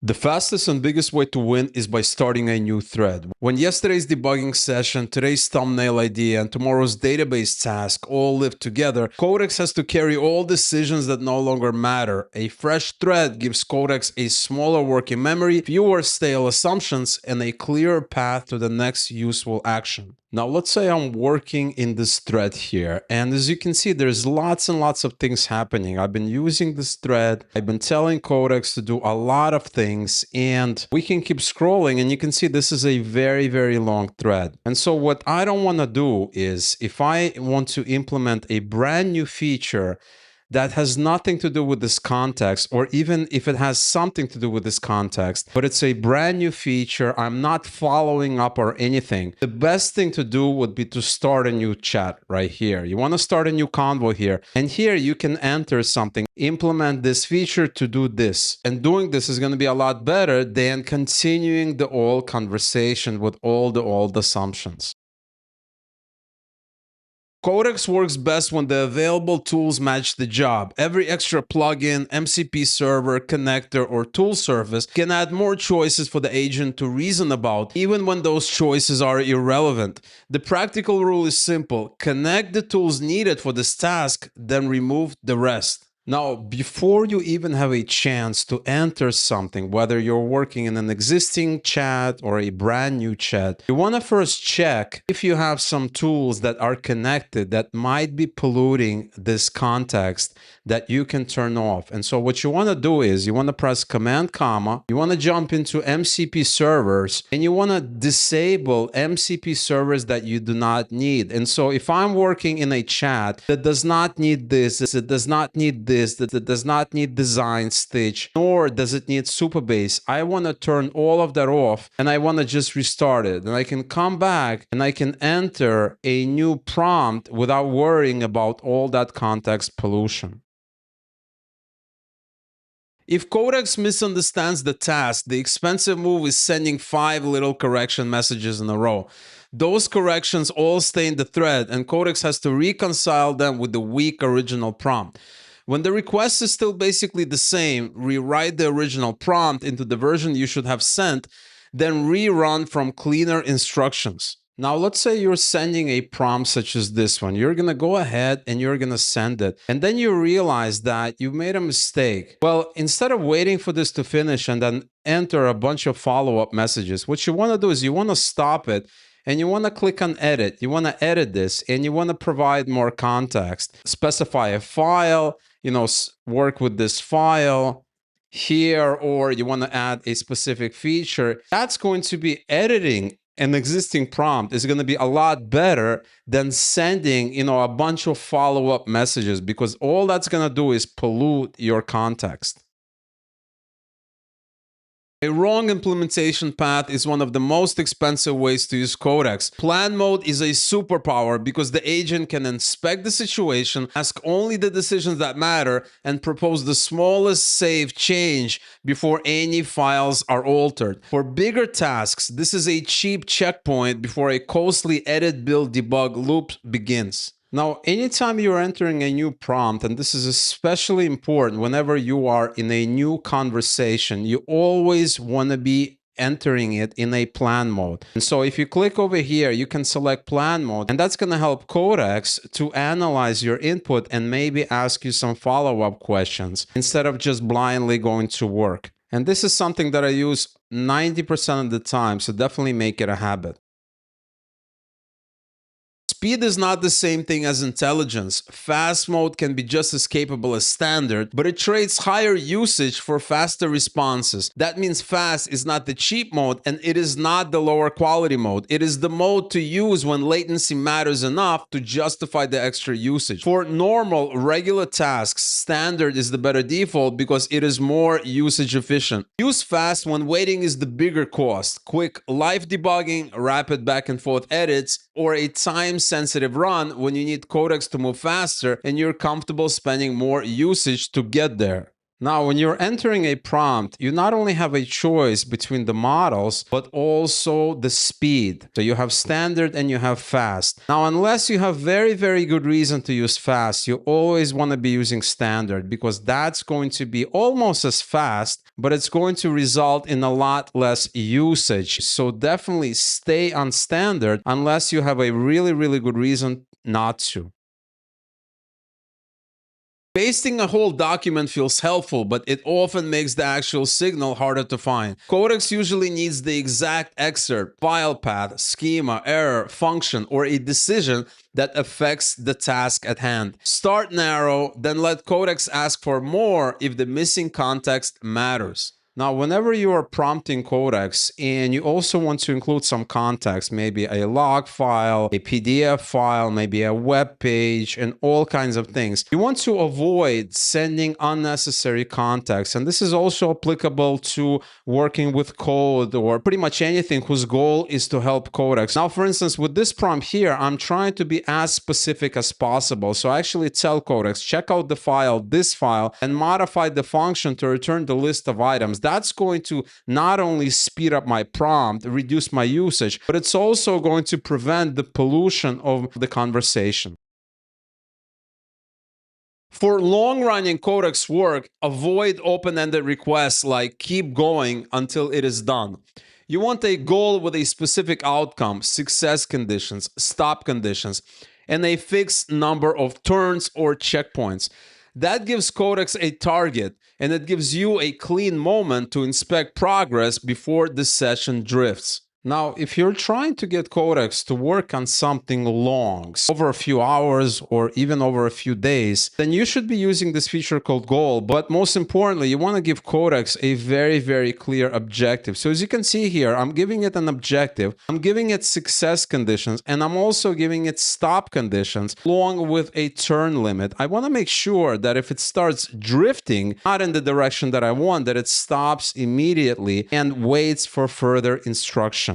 The fastest and biggest way to win is by starting a new thread. When yesterday's debugging session, today's thumbnail idea, and tomorrow's database task all live together, Codex has to carry all decisions that no longer matter. A fresh thread gives Codex a smaller working memory, fewer stale assumptions, and a clearer path to the next useful action. Now, let's say I'm working in this thread here, and as you can see, there's lots and lots of things happening. I've been using this thread. I've been telling Codex to do a lot of things, and we can keep scrolling, and you can see this is a very, very long thread. And so what I don't want to do is, if I want to implement a brand new feature that has nothing to do with this context, or even if it has something to do with this context, but it's a brand new feature, I'm not following up or anything, the best thing to do would be to start a new chat right here. You want to start a new convo here, and here you can enter something, implement this feature to do this. And doing this is going to be a lot better than continuing the old conversation with all the old assumptions. Codex works best when the available tools match the job. Every extra plugin, MCP server, connector, or tool service can add more choices for the agent to reason about, even when those choices are irrelevant. The practical rule is simple: connect the tools needed for this task, then remove the rest. Now, before you even have a chance to enter something, whether you're working in an existing chat or a brand new chat, you want to first check if you have some tools that are connected that might be polluting this context that you can turn off. And so what you want to do is you want to press Command, comma, you want to jump into MCP servers, and you want to disable MCP servers that you do not need. And so if I'm working in a chat that does not need this, it does not need this, that it does not need design stitch, nor does it need Supabase, I want to turn all of that off, and I want to just restart it. And I can come back and I can enter a new prompt without worrying about all that context pollution. If Codex misunderstands the task, the expensive move is sending 5 little correction messages in a row. Those corrections all stay in the thread, and Codex has to reconcile them with the weak original prompt. When the request is still basically the same, rewrite the original prompt into the version you should have sent, then rerun from cleaner instructions. Now, let's say you're sending a prompt such as this one. You're going to go ahead and you're going to send it. And then you realize that you made a mistake. Well, instead of waiting for this to finish and then enter a bunch of follow-up messages, what you want to do is you want to stop it and you want to click on edit. You want to edit this and you want to provide more context. Specify a file, work with this file here, or you want to add a specific feature. That's going to be editing an existing prompt is going to be a lot better than sending, a bunch of follow-up messages, because all that's going to do is pollute your context. A wrong implementation path is one of the most expensive ways to use Codex. Plan mode is a superpower because the agent can inspect the situation, ask only the decisions that matter, and propose the smallest save change before any files are altered. For bigger tasks, this is a cheap checkpoint before a costly edit, build, debug loop begins. Now, anytime you're entering a new prompt, and this is especially important whenever you are in a new conversation, you always want to be entering it in a plan mode. And so if you click over here, you can select plan mode, and that's going to help Codex to analyze your input and maybe ask you some follow-up questions instead of just blindly going to work. And this is something that I use 90% of the time, so definitely make it a habit. Speed is not the same thing as intelligence. Fast mode can be just as capable as standard, but it trades higher usage for faster responses. That means fast is not the cheap mode, and it is not the lower quality mode. It is the mode to use when latency matters enough to justify the extra usage. For normal, regular tasks, standard is the better default because it is more usage efficient. Use fast when waiting is the bigger cost. Quick live debugging, rapid back and forth edits, or a time-sensitive run when you need Codex to move faster and you're comfortable spending more usage to get there. Now, when you're entering a prompt, you not only have a choice between the models, but also the speed. So you have standard and you have fast. Now, unless you have very, very good reason to use fast, you always want to be using standard because that's going to be almost as fast, but it's going to result in a lot less usage. So definitely stay on standard unless you have a really, really good reason not to. Pasting a whole document feels helpful, but it often makes the actual signal harder to find. Codex usually needs the exact excerpt, file path, schema, error, function, or a decision that affects the task at hand. Start narrow, then let Codex ask for more if the missing context matters. Now, whenever you are prompting Codex and you also want to include some context, maybe a log file, a PDF file, maybe a web page, and all kinds of things, you want to avoid sending unnecessary context. And this is also applicable to working with code or pretty much anything whose goal is to help Codex. Now, for instance, with this prompt here, I'm trying to be as specific as possible. So I actually tell Codex, check out the file, this file, and modify the function to return the list of items. That's going to not only speed up my prompt, reduce my usage, but it's also going to prevent the pollution of the conversation. For long-running Codex work, avoid open-ended requests like keep going until it is done. You want a goal with a specific outcome, success conditions, stop conditions, and a fixed number of turns or checkpoints. That gives Codex a target, and it gives you a clean moment to inspect progress before the session drifts. Now, if you're trying to get Codex to work on something long, over a few hours or even over a few days, then you should be using this feature called goal. But most importantly, you want to give Codex a very, very clear objective. So as you can see here, I'm giving it an objective, I'm giving it success conditions, and I'm also giving it stop conditions along with a turn limit. I want to make sure that if it starts drifting, not in the direction that I want, that it stops immediately and waits for further instruction.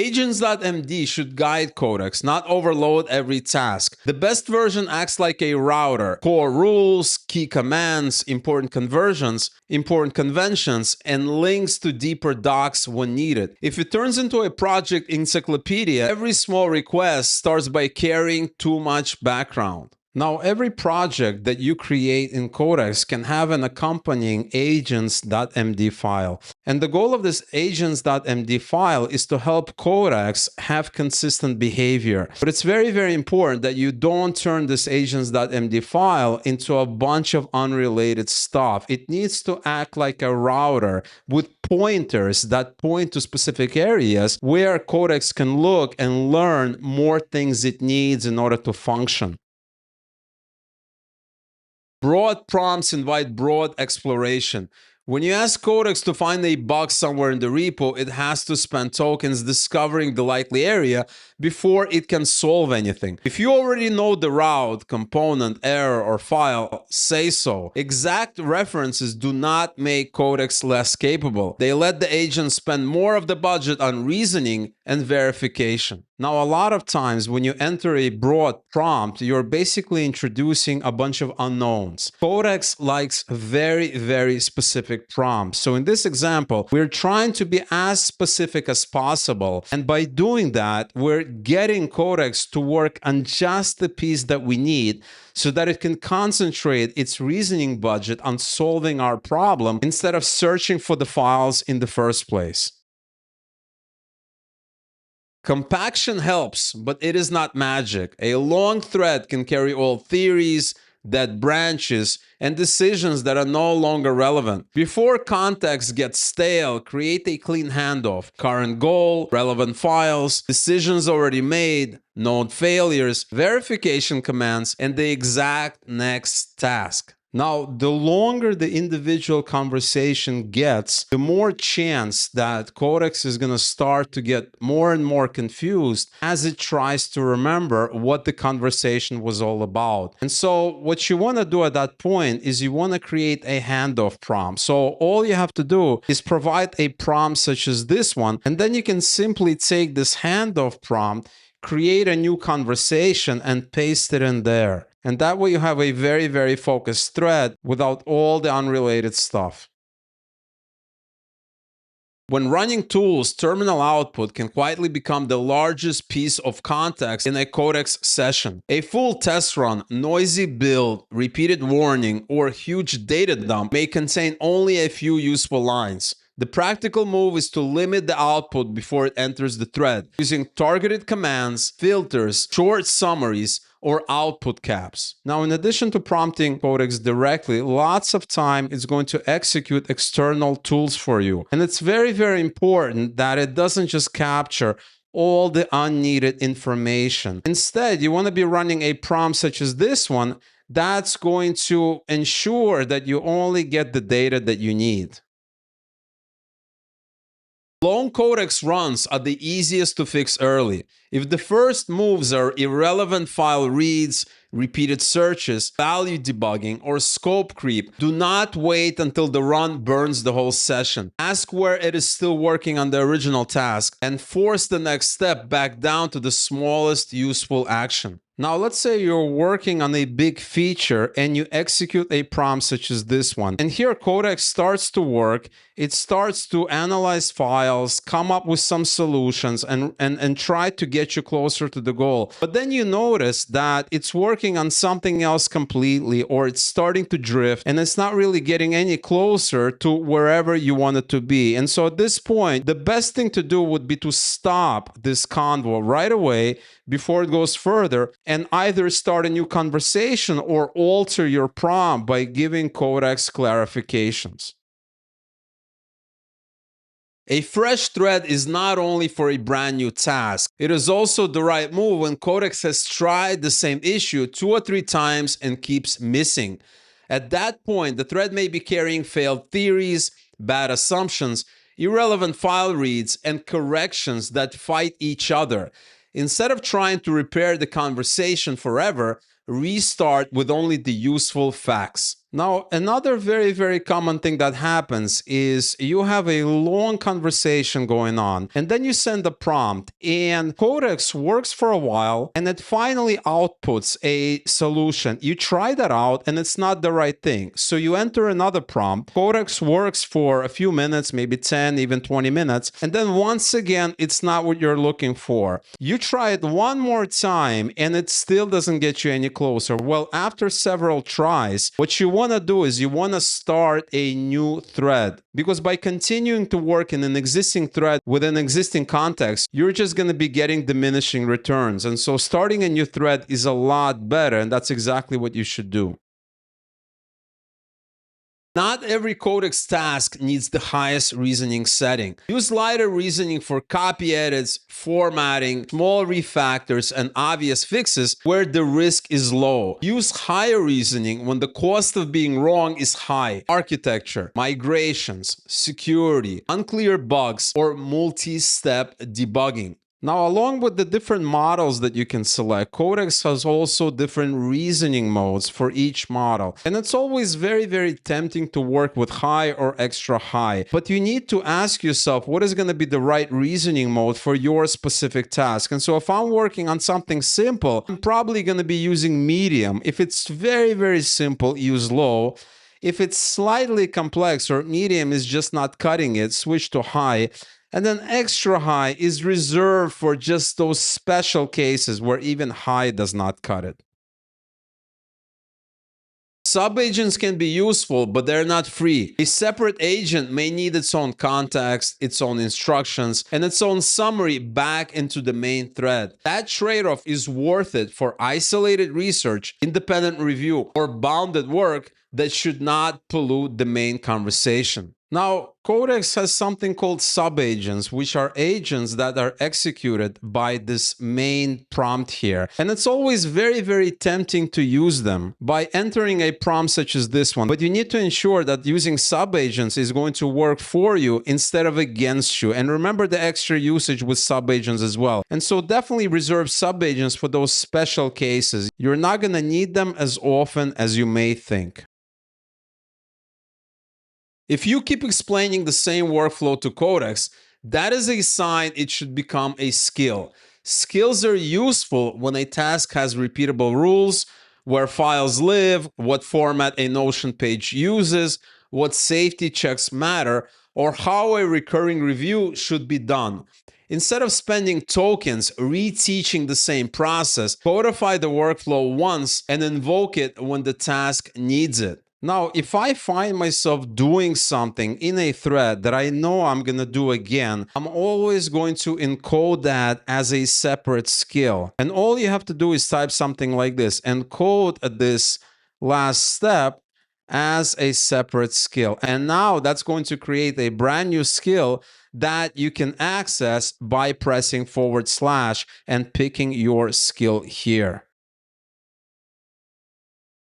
AGENTS.md should guide Codex, not overload every task. The best version acts like a router. Core rules, key commands, important conversions, important conventions, and links to deeper docs when needed. If it turns into a project encyclopedia, every small request starts by carrying too much background. Now, every project that you create in Codex can have an accompanying agents.md file. And the goal of this agents.md file is to help Codex have consistent behavior. But it's very, very important that you don't turn this agents.md file into a bunch of unrelated stuff. It needs to act like a router with pointers that point to specific areas where Codex can look and learn more things it needs in order to function. Broad prompts invite broad exploration. When you ask Codex to find a bug somewhere in the repo, it has to spend tokens discovering the likely area before it can solve anything. If you already know the route, component, error, or file, say so. Exact references do not make Codex less capable. They let the agent spend more of the budget on reasoning and verification. Now, a lot of times when you enter a broad prompt, you're basically introducing a bunch of unknowns. Codex likes very, very specific prompts. So in this example, we're trying to be as specific as possible. And by doing that, we're getting Codex to work on just the piece that we need so that it can concentrate its reasoning budget on solving our problem instead of searching for the files in the first place. Compaction helps, but it is not magic. A long thread can carry all theories, dead branches, and decisions that are no longer relevant. Before context gets stale, create a clean handoff. Current goal, relevant files, decisions already made, known failures, verification commands, and the exact next task. Now, the longer the individual conversation gets, the more chance that Codex is going to start to get more and more confused as it tries to remember what the conversation was all about. And so what you want to do at that point is you want to create a handoff prompt. So all you have to do is provide a prompt such as this one, and then you can simply take this handoff prompt, create a new conversation, and paste it in there. And that way you have a very, very focused thread without all the unrelated stuff. When running tools, terminal output can quietly become the largest piece of context in a Codex session. A full test run, noisy build, repeated warning, or huge data dump may contain only a few useful lines. The practical move is to limit the output before it enters the thread, using targeted commands, filters, short summaries, or output caps. Now, in addition to prompting Codex directly, lots of time is going to execute external tools for you. And it's very, very important that it doesn't just capture all the unneeded information. Instead, you want to be running a prompt such as this one that's going to ensure that you only get the data that you need. Long Codex runs are the easiest to fix early. If the first moves are irrelevant file reads, repeated searches, value debugging, or scope creep, do not wait until the run burns the whole session. Ask where it is still working on the original task and force the next step back down to the smallest useful action. Now, let's say you're working on a big feature and you execute a prompt such as this one. And here Codex starts to work. It starts to analyze files, come up with some solutions, and try to get you closer to the goal. But then you notice that it's working on something else completely, or it's starting to drift, and it's not really getting any closer to wherever you want it to be. And so at this point, the best thing to do would be to stop this convo right away before it goes further, and either start a new conversation or alter your prompt by giving Codex clarifications. A fresh thread is not only for a brand new task, it is also the right move when Codex has tried the same issue 2 or 3 times and keeps missing. At that point, the thread may be carrying failed theories, bad assumptions, irrelevant file reads, and corrections that fight each other. Instead of trying to repair the conversation forever, restart with only the useful facts. Now, another very, very common thing that happens is you have a long conversation going on, and then you send a prompt, and Codex works for a while, and it finally outputs a solution. You try that out, and it's not the right thing. So you enter another prompt. Codex works for a few minutes, maybe 10, even 20 minutes, and then once again, it's not what you're looking for. You try it one more time, and it still doesn't get you any closer. Well, after several tries, what you want to do is you want to start a new thread, because by continuing to work in an existing thread with an existing context, you're just going to be getting diminishing returns. And so starting a new thread is a lot better, and that's exactly what you should do. Not every Codex task needs the highest reasoning setting. Use lighter reasoning for copy edits, formatting, small refactors, and obvious fixes where the risk is low. Use higher reasoning when the cost of being wrong is high. Architecture, migrations, security, unclear bugs, or multi-step debugging. Now, along with the different models that you can select, Codex has also different reasoning modes for each model. And it's always very, very tempting to work with high or extra high. But you need to ask yourself, what is going to be the right reasoning mode for your specific task? And so if I'm working on something simple, I'm probably going to be using medium. If it's very, very simple, use low. If it's slightly complex or medium is just not cutting it, switch to high. And then extra high is reserved for just those special cases where even high does not cut it. Subagents can be useful, but they're not free. A separate agent may need its own context, its own instructions, and its own summary back into the main thread. That trade-off is worth it for isolated research, independent review, or bounded work that should not pollute the main conversation. Now, Codex has something called subagents, which are agents that are executed by this main prompt here. And it's always very, very tempting to use them by entering a prompt such as this one. But you need to ensure that using subagents is going to work for you instead of against you. And remember the extra usage with subagents as well. And so definitely reserve subagents for those special cases. You're not going to need them as often as you may think. If you keep explaining the same workflow to Codex, that is a sign it should become a skill. Skills are useful when a task has repeatable rules, where files live, what format a Notion page uses, what safety checks matter, or how a recurring review should be done. Instead of spending tokens reteaching the same process, codify the workflow once and invoke it when the task needs it. Now, if I find myself doing something in a thread that I know I'm going to do again, I'm always going to encode that as a separate skill. And all you have to do is type something like this, encode this last step as a separate skill. And now that's going to create a brand new skill that you can access by pressing / and picking your skill here.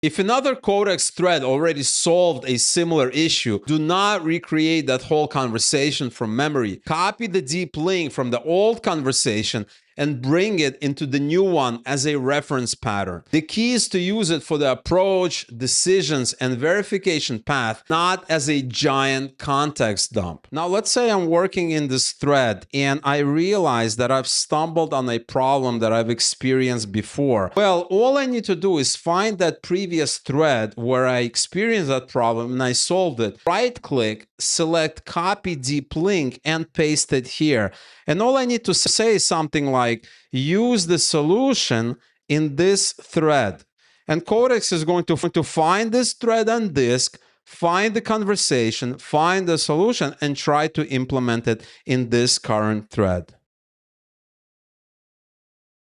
If another Codex thread already solved a similar issue, do not recreate that whole conversation from memory. Copy the deep link from the old conversation and bring it into the new one as a reference pattern. The key is to use it for the approach, decisions, and verification path, not as a giant context dump. Now, let's say I'm working in this thread and I realize that I've stumbled on a problem that I've experienced before. Well, all I need to do is find that previous thread where I experienced that problem and I solved it. Right-click, select copy deep link, and paste it here. And all I need to say is something like, use the solution in this thread. And Codex is going to find this thread on disk, find the conversation, find the solution, and try to implement it in this current thread.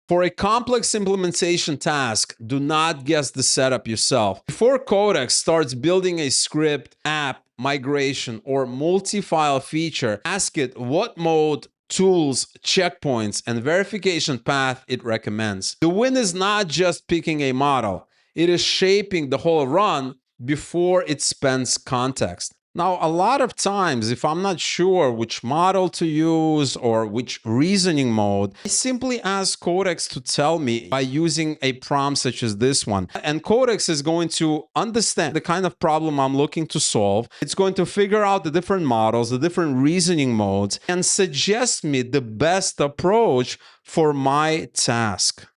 For a complex implementation task, do not guess the setup yourself. Before Codex starts building a script, app, migration, or multi-file feature, ask it what mode, tools, checkpoints, and verification path it recommends. The win is not just picking a model. It is shaping the whole run before it spends context. Now, a lot of times, if I'm not sure which model to use or which reasoning mode, I simply ask Codex to tell me by using a prompt such as this one. And Codex is going to understand the kind of problem I'm looking to solve. It's going to figure out the different models, the different reasoning modes, and suggest me the best approach for my task.